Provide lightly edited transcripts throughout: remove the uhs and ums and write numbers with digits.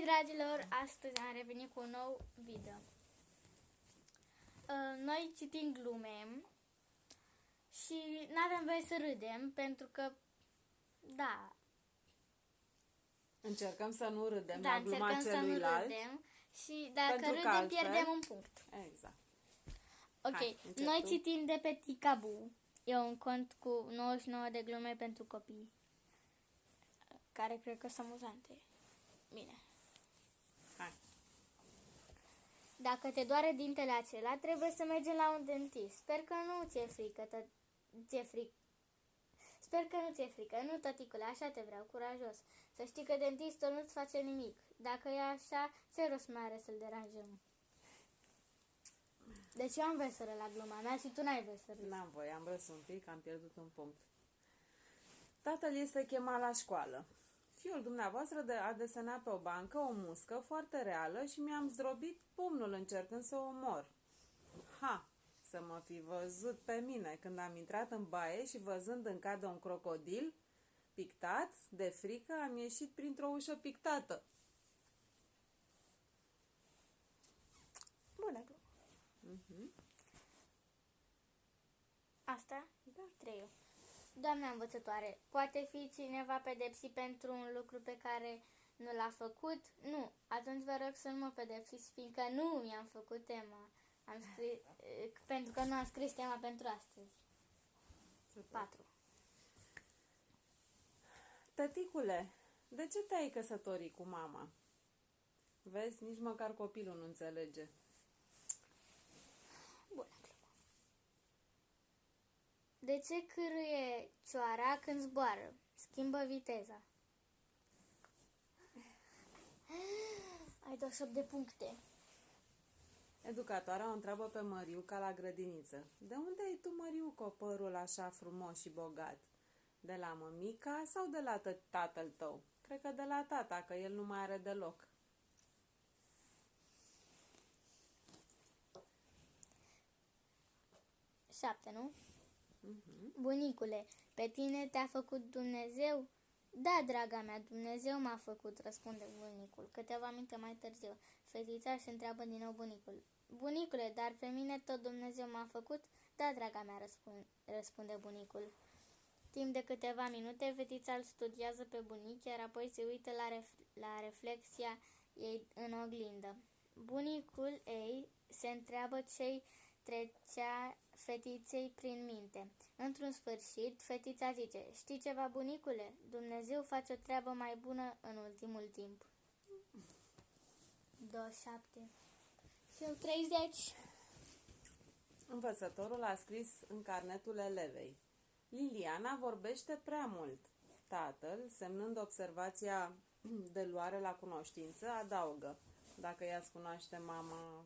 Hei dragilor, astăzi am revenit cu un nou video. Noi citim glume și n-avem voie să râdem pentru că, da, încercăm să nu râdem da, la gluma încercăm să nu celuilalt. râdem și dacă Pentru că râdem altfel- pierdem un punct. Exact. Ok, Hai, încep noi tu. citim de pe Ticabu. E un cont cu 99 de glume pentru copii, care cred că sunt amuzante. Bine. Hai. Dacă te doare dintele acela, trebuie să mergem la un dentist. Sper că nu ți-e frică, Sper că nu ți-e frică, nu, tăticule, așa te vreau, curajos. Să știi că dentistul nu-ți face nimic. Dacă e așa, ce rost mai are să-l deranjăm? Deci eu am voie să râd la gluma mea și tu n-ai voie să râzi. N-am voie, am râs un pic, am pierdut un punct. Tatăl este chemat la școală. Fiul dumneavoastră a desenat pe o bancă o muscă foarte reală și mi-am zdrobit pumnul încercând să o omor. Ha! Să mă fi văzut pe mine când am intrat în baie și văzând în cadă un crocodil pictat, de frică am ieșit printr-o ușă pictată. Bună glumă. Asta? Da. 3. Doamna învățătoare, poate fi cineva pedepsit pentru un lucru pe care nu l-a făcut? Nu. Atunci vă rog să nu mă pedepsiți, fiindcă nu mi-am făcut tema. Pentru că nu am scris tema pentru astăzi. 4. Tăticule, de ce te-ai căsătorit cu mama? Vezi, nici măcar copilul nu înțelege. Bună glumă. De ce cârâie cioara când zboară? Schimbă viteza. Ai 28 de puncte. Educatoarea o întreabă pe Măriu ca la grădiniță. De unde ai tu, Măriu, părul așa frumos și bogat? De la mămica sau de la tatăl tău? Cred că de la tata, că el nu mai are deloc. Șapte, nu? Bunicule, pe tine te-a făcut Dumnezeu? Da, draga mea, Dumnezeu m-a făcut, răspunde bunicul. Câteva minute mai târziu, fetița își întreabă din nou bunicul. Bunicule, dar pe mine tot Dumnezeu m-a făcut? Da, draga mea, răspunde bunicul. Timp de câteva minute, fetița îl studiază pe bunic, iar apoi se uită la reflexia ei în oglindă. Bunicul ei se întreabă ce-i trecea fetiței prin minte. Într-un sfârșit, fetița zice, știi ceva, bunicule? Dumnezeu face o treabă mai bună în ultimul timp. 27. Și eu 30. Învățătorul a scris în carnetul elevei. Liliana vorbește prea mult. Tatăl, semnând observația de luare la cunoștință, adaugă. Dacă ea îți cunoaște mama...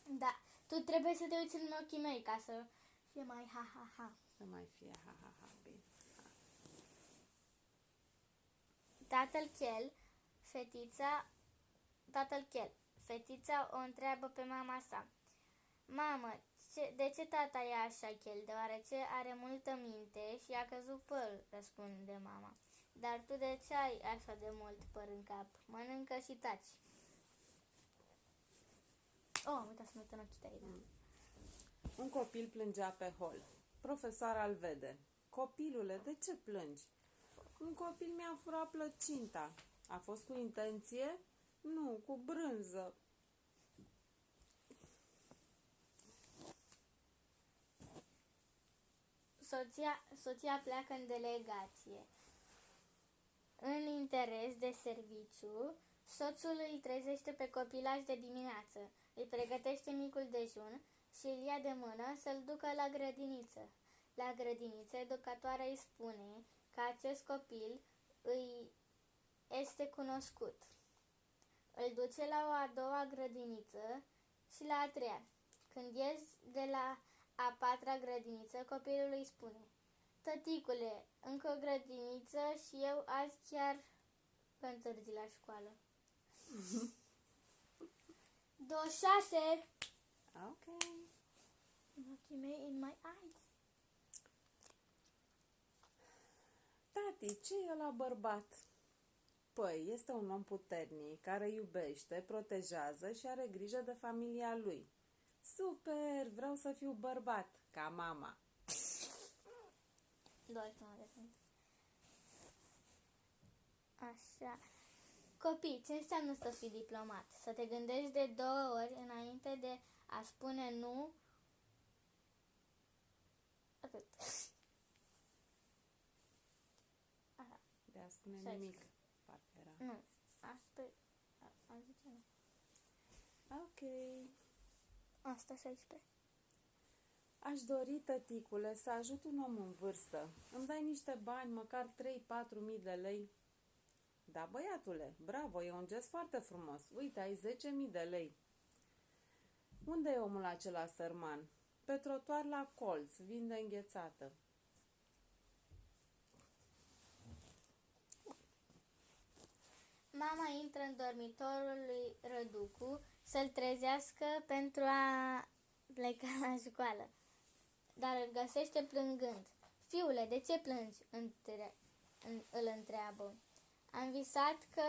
Da, tu trebuie să te uiți în ochii mei ca să fie mai ha-ha-ha. Să mai fie ha-ha-ha, bine. Tatăl Chel, fetița o întreabă pe mama sa. Mamă, de ce tata e așa Chel? Deoarece are multă minte și a căzut păr, răspunde mama. Dar tu de ce ai așa de mult păr în cap? Mănâncă și taci. Oh, am uitat să mă uit în ochii tăi, da. Un copil plângea pe hol. Profesoara îl vede. Copilule, de ce plângi? Un copil mi-a furat plăcinta. A fost cu intenție? Nu, cu brânză. Soția pleacă în delegație. În interes de serviciu, soțul îl trezește pe copilaș de dimineață, îi pregătește micul dejun și îl ia de mână să-l ducă la grădiniță. La grădiniță, educatoarea îi spune că acest copil îi este cunoscut. Îl duce la o a doua grădiniță și la a treia. Când ies de la a patra grădiniță, copilul îi spune: tăticule, încă o grădiniță și eu azi chiar întârzi la școală. 26. Ok. In ochii mei, in my eyes. Tati, ce e ăla bărbat? Păi, este un om puternic, care iubește, protejează și are grijă de familia lui. Super! Vreau să fiu bărbat, ca mama. Doi să mă răspund. Așa. Copii, ce înseamnă să fii diplomat? Să te gândești de 2 ori înainte de a spune nu. Atât. Așa. De a spune 16. nimic. Parcă era. Nu. Asta am zice nu. Ok. Asta 16. Aș dori, tăticule, să ajut un om în vârstă. Îmi dai niște bani, măcar 3-4 mii de lei? Da, băiatule, bravo, e un gest foarte frumos. Uite, ai 10.000 de lei. Unde e omul acela sărman? Pe trotuar la colț, vinde înghețată. Mama intră în dormitorul lui Răducu să-l trezească pentru a pleca la școală, dar îl găsește plângând. Fiule, de ce plângi? Îl întreabă. Am visat că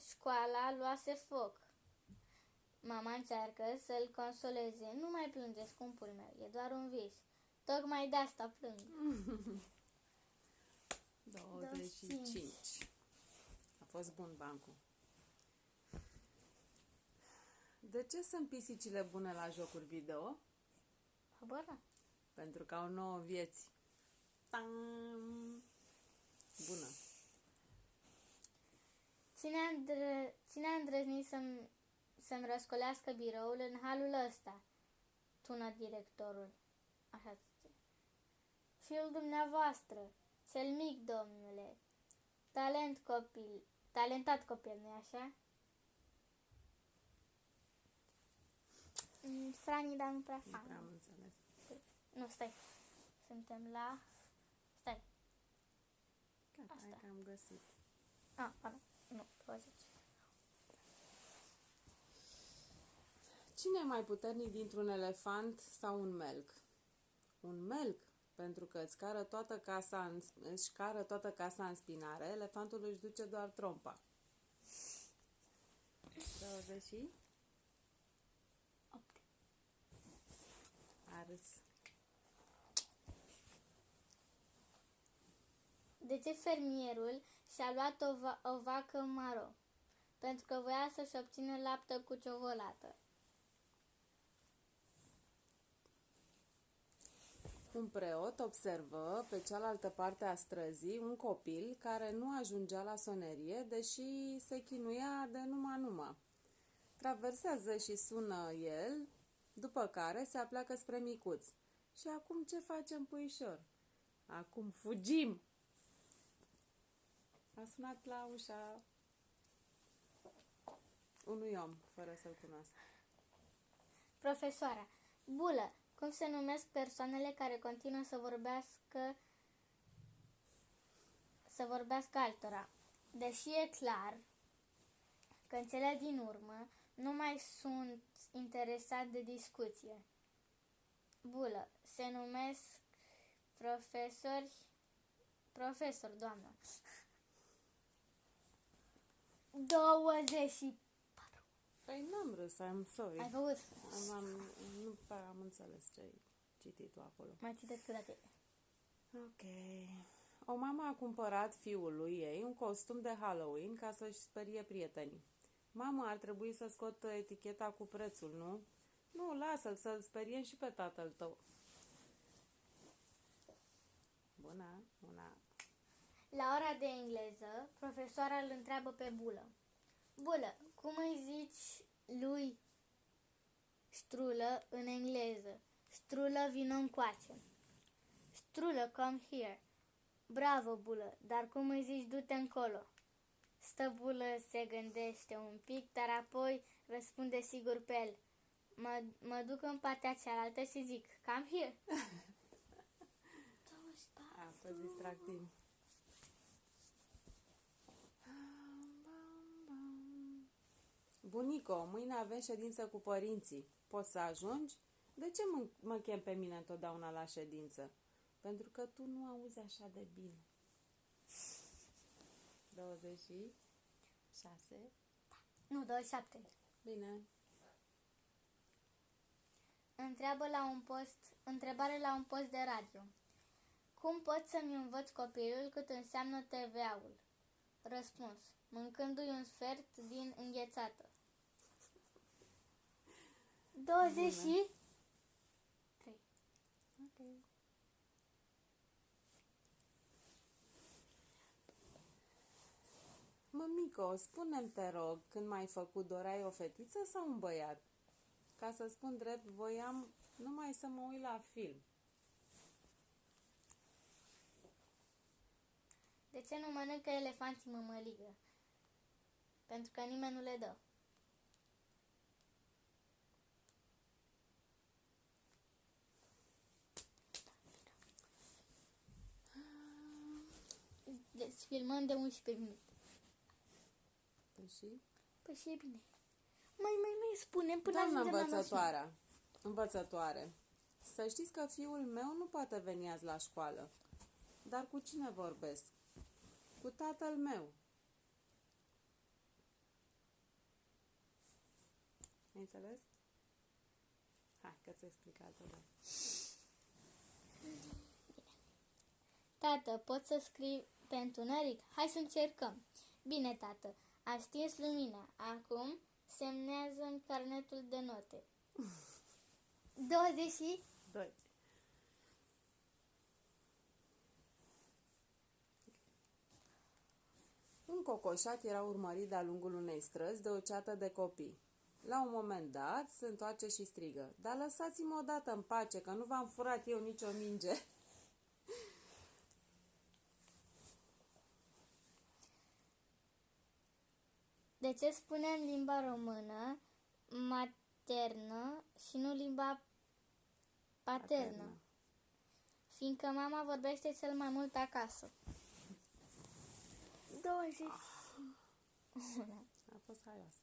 școala luase foc. Mama încearcă să-l consoleze. Nu mai plânge, scumpul meu, e doar un vis. Tocmai de asta plâng. 25. A fost bun bancul. De ce sunt pisicile bune la jocuri video? Habar n-am. Pentru că au 9 vieți. Tam! Bună. Cine a îndrăznit să-mi răscolească biroul în halul ăsta? Tună directorul. Așa zice. Fiul dumneavoastră, cel mic, domnule. Talentat copil, nu-i așa? Stranii, dar nu prea Nu fain. prea am înțeles. Nu, stai. Suntem la... Stai. Gata, hai că am găsit. Nu, 20. Cine e mai puternic dintr-un elefant sau un melc? Un melc, pentru că își cară toată casa în spinare, elefantul își duce doar trompa. 20. 8. Ars. De ce fermierul și-a luat o vacă maro? Pentru că voia să-și obțină lapte cu ciocolată. Un preot observă pe cealaltă parte a străzii un copil care nu ajungea la sonerie, deși se chinuia de numai. Traversează și sună el, după care se apleacă spre micuț. Și acum ce facem, puișor? Acum fugim! A sunat la ușa unui om, fără să-l cunoască. Profesoara, bulă, cum se numesc persoanele care continuă să vorbească altora? Deși e clar că în cele din urmă nu mai sunt interesat de discuție. Bulă, se numesc profesori, doamnă. 24. Păi n-am râs, I'm sorry. Ai făcut? Nu prea am înțeles ce ai citit tu acolo. Mai citesc câte. Ok. O mamă a cumpărat fiului ei un costum de Halloween ca să-și sperie prietenii. Mama, ar trebui să scot eticheta cu prețul, nu? Nu, lasă-l să-l speriem și pe tatăl tău. Bună. La ora de engleză, profesoara îl întreabă pe Bulă. Bulă, cum îi zici lui Strulă în engleză? Strulă, vino încoace. Strulă, come here. Bravo, Bulă, dar cum îi zici du-te încolo? Stă Bulă, se gândește un pic, dar apoi răspunde sigur pe el. Mă duc în partea cealaltă și zic, come here. A fost distractiv. Bunico, mâine avem ședință cu părinții. Poți să ajungi? De ce mă chem pe mine întotdeauna la ședință? Pentru că tu nu auzi așa de bine. 20. 6. Nu, 27. Bine. Întrebare la un post de radio. Cum pot să-mi învăț copilul cât înseamnă TVA-ul? Răspuns. Mâncându-i un sfert din înghețată. 23. Ok. Mămico, spune-mi, te rog, când m-ai făcut, doreai o fetiță sau un băiat? Ca să spun drept, voiam numai să mă uit la film. De ce nu mănâncă elefanții mămăligă? Pentru că nimeni nu le dă. Deci filmăm de 11 minute. Păi și? Păi și e bine. Mai spune până Doamnă ajungem la mașină. învățătoare, să știți că fiul meu nu poate veni azi la școală. Dar cu cine vorbesc? Cu tatăl meu. Ai înțeles? Hai, că ți-o explic altă dată. Tată, pot să scrii pe întuneric? Hai să încercăm. Bine, tată, a stins lumina. Acum semnează-mi carnetul de note. 20. 2. Un cocoșat era urmărit de-a lungul unei străzi de o ceată de copii. La un moment dat, se întoarce și strigă: Dar lăsați-mă odată în pace, că nu v-am furat eu nicio minge. De ce spunem limba română maternă și nu limba paternă? Fiindcă mama vorbește cel mai mult acasă. 20. A fost haios.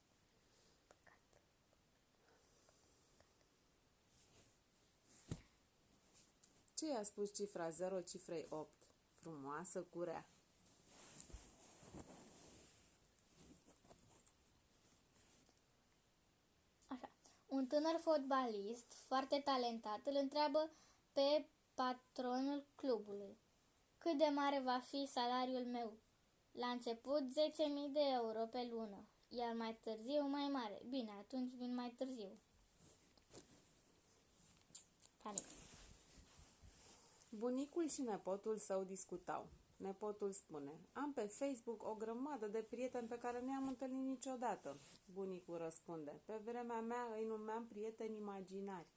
Ce i-a spus cifra 0 cifrei 8? Frumoasă curea. Așa. Un tânăr fotbalist foarte talentat îl întreabă pe patronul clubului: cât de mare va fi salariul meu? La început 10.000 de euro pe lună, iar mai târziu mai mare. Bine, atunci vin mai târziu. Panic. Bunicul și nepotul său discutau. Nepotul spune: Am pe Facebook o grămadă de prieteni pe care nu i-am întâlnit niciodată. Bunicul răspunde: Pe vremea mea îi numeam prieteni imaginari.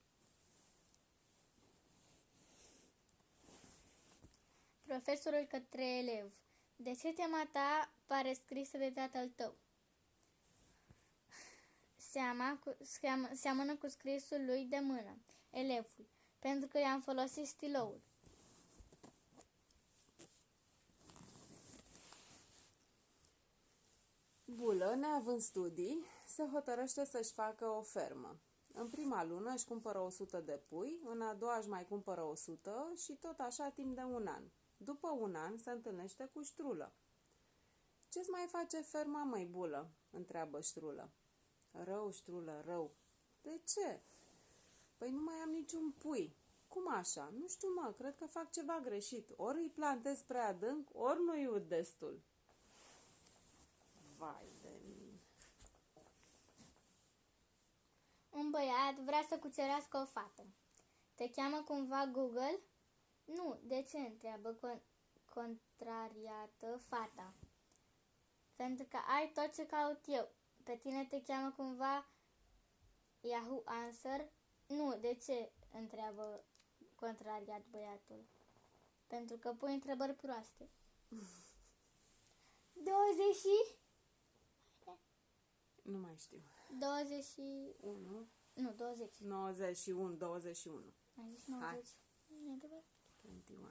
Profesorul către elev: de ce tema ta pare scrisă de tatăl tău? Seamănă cu scrisul lui de mână. Elevul: pentru că i-am folosit stiloul. Bulă, neavând studii, se hotărăște să-și facă o fermă. În prima lună își cumpără 100 de pui, în a doua își mai cumpără 100 și tot așa timp de un an. După un an se întâlnește cu Ștrulă. Ce-ți mai face ferma, măi, Bulă? Întreabă Ștrulă. Rău, Ștrulă, rău. De ce? Păi nu mai am niciun pui. Cum așa? Nu știu, mă, cred că fac ceva greșit. Ori îi plantez prea adânc, ori nu-i ud destul. Vai de mine. Un băiat vrea să cucerească o fată. Te cheamă cumva Google? Nu. De ce? Întreabă contrariată fata. Pentru că ai tot ce caut eu. Pe tine te cheamă cumva Yahoo Answer? Nu. De ce? Întreabă contrariat băiatul. Pentru că pui întrebări proaste. 20. Nu mai știu. 20. 1. Nu, 20. 91, 21. Ai zis 90. Hai. Nu, adevărat. 21.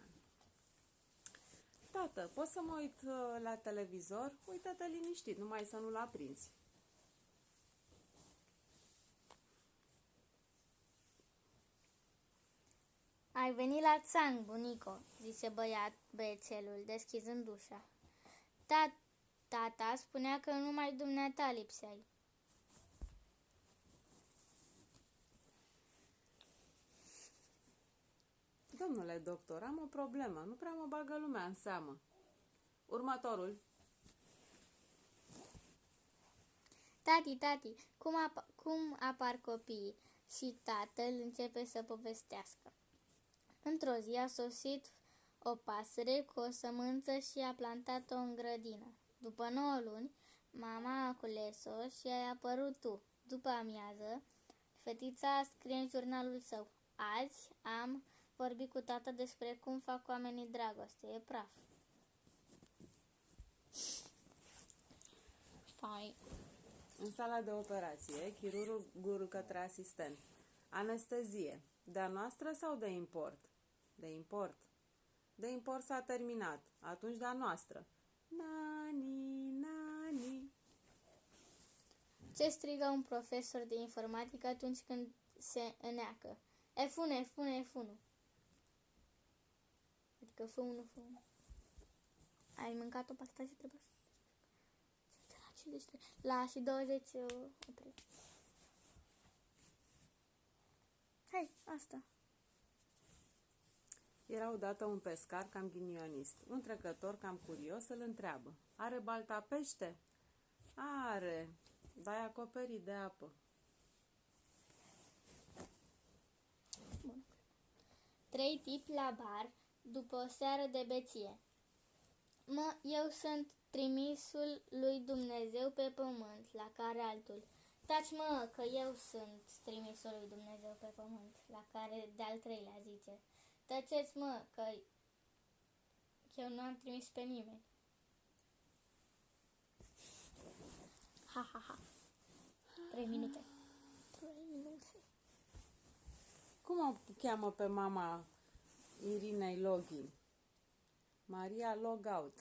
Tată, poți să mă uit la televizor? Uită-te liniștit, numai să nu-l aprinzi. Ai venit la țang, bunico, zise băiețelul, deschizând ușa. Tata spunea că numai dumneata lipseai. Domnule doctor, am o problemă. Nu prea mă bagă lumea în seamă. Următorul. Tati, cum apar copiii? Și tatăl începe să povestească. Într-o zi a sosit o pasăre cu o sămânță și a plantat-o în grădină. După 9 luni, mama a cules-o și ai apărut tu. După amiază, fetița scrie în jurnalul său: azi am vorbit cu tata despre cum fac oamenii dragoste. E praf. Fai. În sala de operație, chirurgul către asistent. Anestezie. De-a noastră sau de import? De import. De import s-a terminat. Atunci de-a noastră. Nani, nani. Ce strigă un profesor de informatică atunci când se îneacă? F1, F1, F1. Adică F1, F1. Ai mâncat o pasta și trebuie să... La și 20 opri. Hai, asta. Era odată un pescar cam ghinionist. Un trecător cam curios îl întreabă: are balta pește? Are, dar e acoperit de apă. Bun. 3 tipi la bar după o seară de beție. Eu sunt trimisul lui Dumnezeu pe pământ, la care altul: taci mă, că eu sunt trimisul lui Dumnezeu pe pământ, la care de-al treilea zice: tăceți mă, că eu nu am trimis pe nimeni. Ha, ha, ha. 3 minute. 3 minute. Cum o cheamă pe mama Irinei Login? Maria Logout.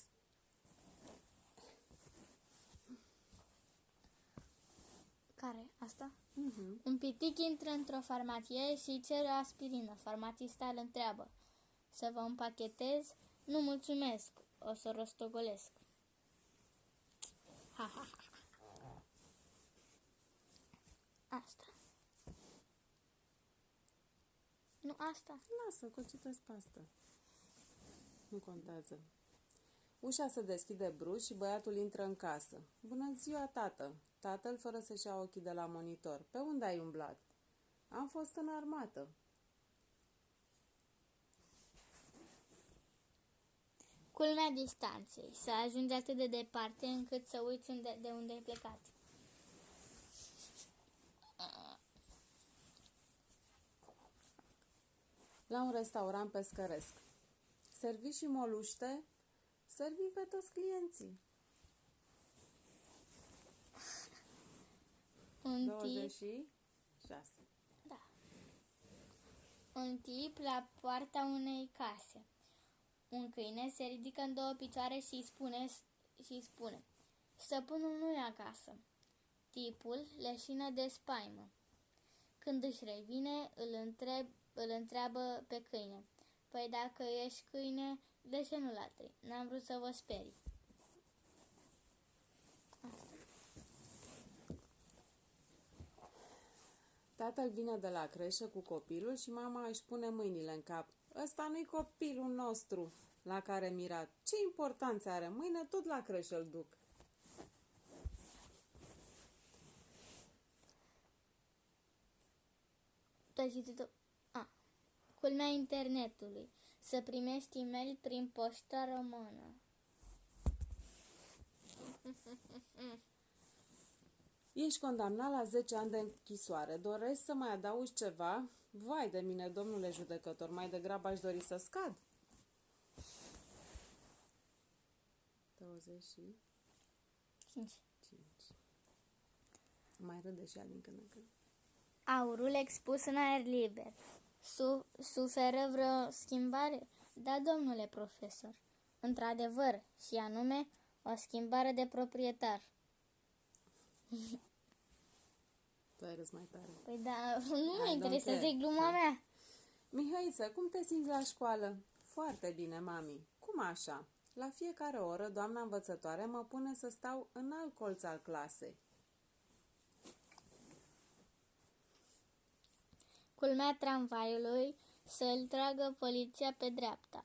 Care? Asta? Uh-huh. Un pitic intră într-o farmacie și cere aspirină. Farmacista îl întreabă: să vă împachetez? Nu, mulțumesc, o să rostogolesc. Ha, ha, ha. Asta. Nu asta. Lasă, că citesc pe asta. Nu contează. Ușa se deschide brusc și băiatul intră în casă. Bună ziua, tată! Tatăl, fără să-și ia ochii de la monitor. Pe unde ai umblat? Am fost în armată. Culmea distanței. Să ajungi atât de departe încât să uiți de unde ai plecat. La un restaurant pescăresc. Servi și moluște? Servim pe toți clienții. Un tip, 26. da. Un tip la poarta unei case. Un câine se ridică în 2 picioare și spune: stăpânul nu e acasă. Tipul leșină de spaimă. Când își revine, îl întreabă pe câine: păi dacă ești câine, de ce nu latri? N-am vrut să vă sperii. Tatăl vine de la creșă cu copilul și mama își pune mâinile în cap. Ăsta nu-i copilul nostru, la care mirat. Ce importanță are? Mâine tot la creșă îl duc. Tu ai citit-o? Culmea internetului. Să primești e-mail prin poșta română. Ești condamnat la 10 ani de închisoare. Doresc să mai adaugi ceva? Vai de mine, domnule judecător, mai degrabă aș dori să scad. 25. 5. Mai râde și ea din când în când. Aurul expus în aer liber. Suferă vreo schimbare? Da, domnule profesor. Într-adevăr, și anume o schimbare de proprietar. Tu ai râs mai tare. Păi da, nu mă interesează gluma mea. Mihăiță, cum te simți la școală? Foarte bine, mami. Cum așa? La fiecare oră, doamna învățătoare mă pune să stau în alt colț al clasei. Culmea tramvaiului să-l tragă poliția pe dreapta.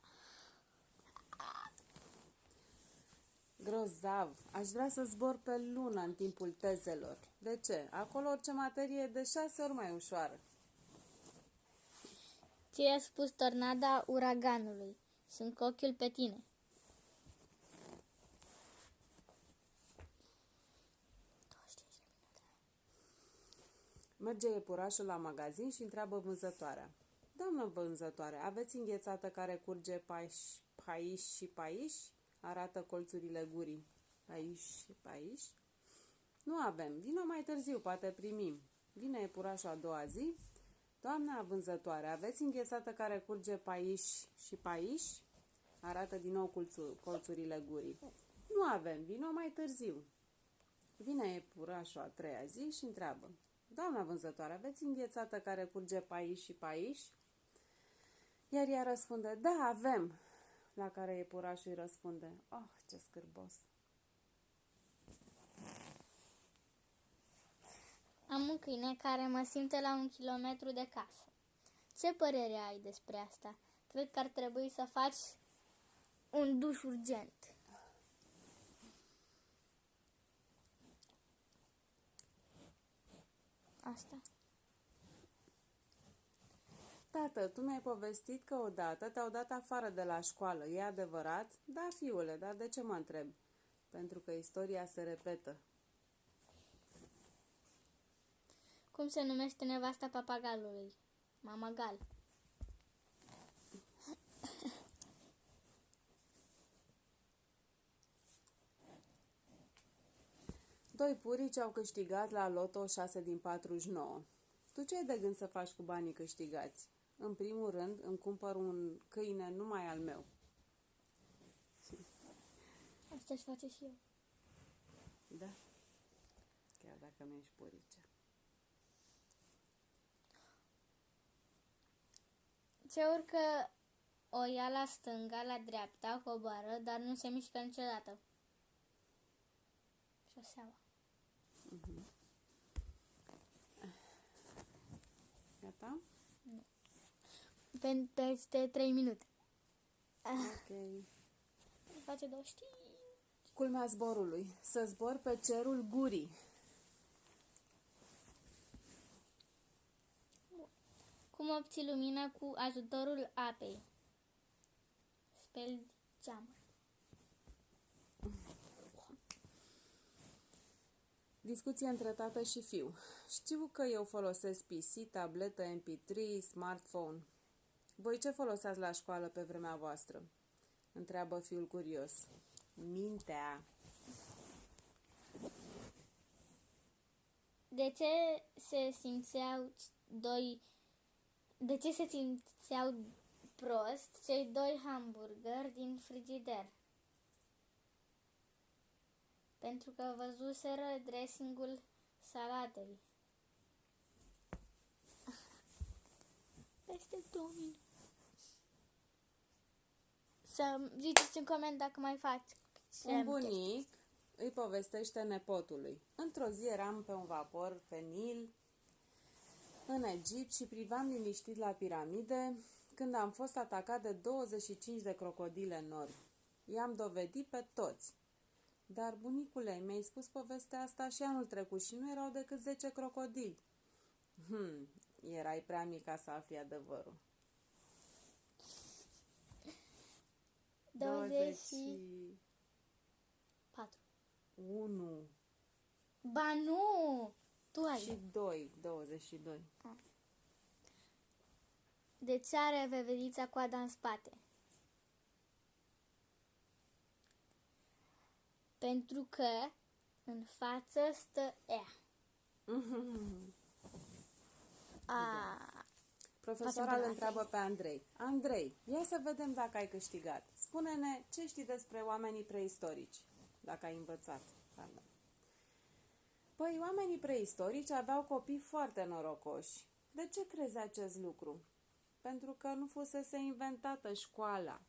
Grozav! Aș vrea să zbor pe lună în timpul tezelor. De ce? Acolo orice materie e de 6 ori mai ușoară. Ți-a spus tornada uraganului. Sunt cu ochiul pe tine. Merge iepurașul la magazin și întreabă vânzătoarea. Doamnă vânzătoare, aveți înghețată care curge paiș și paiș? Arată colțurile gurii. Paiș și paiș? Nu avem. Vino mai târziu, poate primim. Vine iepurașul a doua zi. Doamna vânzătoare, aveți înghețată care curge paiș și paiș? Arată din nou colțurile gurii. Nu avem. Vino mai târziu. Vine iepurașul a treia zi și întreabă. Doamna vânzătoare, aveți înghețată care curge paiș și paiș? Iar ea răspunde, da, avem. La care iepurașul îi răspunde, oh, ce scârbos. Am un câine care mă simte la 1 kilometru de casă. Ce părere ai despre asta? Cred că ar trebui să faci un duș urgent. Asta. Tată, tu mi-ai povestit că odată te-au dat afară de la școală. E adevărat? Da, fiule, dar de ce mă întreb? Pentru că istoria se repetă. Cum se numește nevasta papagalului? Mamagal. Doi purici au câștigat la loto 6 din 49. Tu ce ai de gând să faci cu banii câștigați? În primul rând, îmi cumpăr un câine numai al meu. Asta își face și eu. Da? Chiar dacă nu ești purice. Ce urcă o ia la stânga, la dreapta, coboară, dar nu se mișcă niciodată. Șoseaua. Gata? Peste 3 minute. Ok. Face 2 știi. Culmea zborului. Să zbor pe cerul gurii. Cum obții lumină cu ajutorul apei? Speli geamuri. Discuție între tată și fiu. Știu că eu folosesc PC, tabletă, MP3, smartphone. Voi ce foloseați la școală pe vremea voastră? Întreabă fiul curios. Mintea. De ce se simțeau prost cei 2 hamburgeri din frigider? Pentru că văzuseră dressingul salatei. Peste 2 minute. Să ziceți în coment dacă mai faci. Un bunic îi povestește nepotului. Într-o zi eram pe un vapor pe Nil, în Egipt și privam liniștit la piramide când am fost atacat de 25 de crocodile nori. I-am dovedit pe toți. Dar, bunicule, mi-ai spus povestea asta și anul trecut și nu erau decât 10 crocodili. Erai prea mic ca să afli adevărul. 24. 1 Ba nu! Tu ai. și 2, 22. De ce are veverița coada în spate? Pentru că în față stă ea. Profesorul îl întreabă pe Andrei. Andrei, ia să vedem dacă ai câștigat. Spune-ne ce știi despre oamenii preistorici, dacă ai învățat. Pardon. Păi, oamenii preistorici aveau copii foarte norocoși. De ce crezi acest lucru? Pentru că nu fusese inventată școala.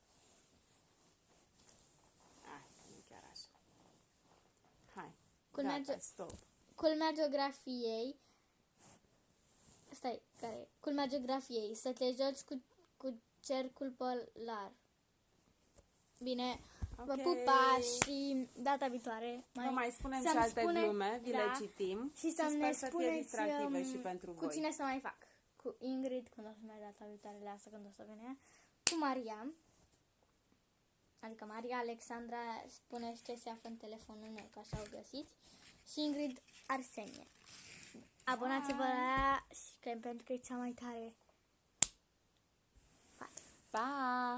Gata, stop. Culmea geografiei. Stai, care e? Culmea geografiei. Să te joci cu cercul polar. Bine, vă Ok. pupa și data viitoare. Vă mai spunem și să-mi alte spune- glume, vi le da. citim Și să ne sper să fie spuneți distractive și pentru cu voi. cine să mai fac. Cu Ingrid, când o să mai data viitoare la asta, când o să vină. Cu Maria. Adică Maria Alexandra, spuneți ce se află în telefonul meu, că așa o găsiți. Și Ingrid Arsenie. Abonați-vă la ea și că pentru că e cea mai tare. Pa!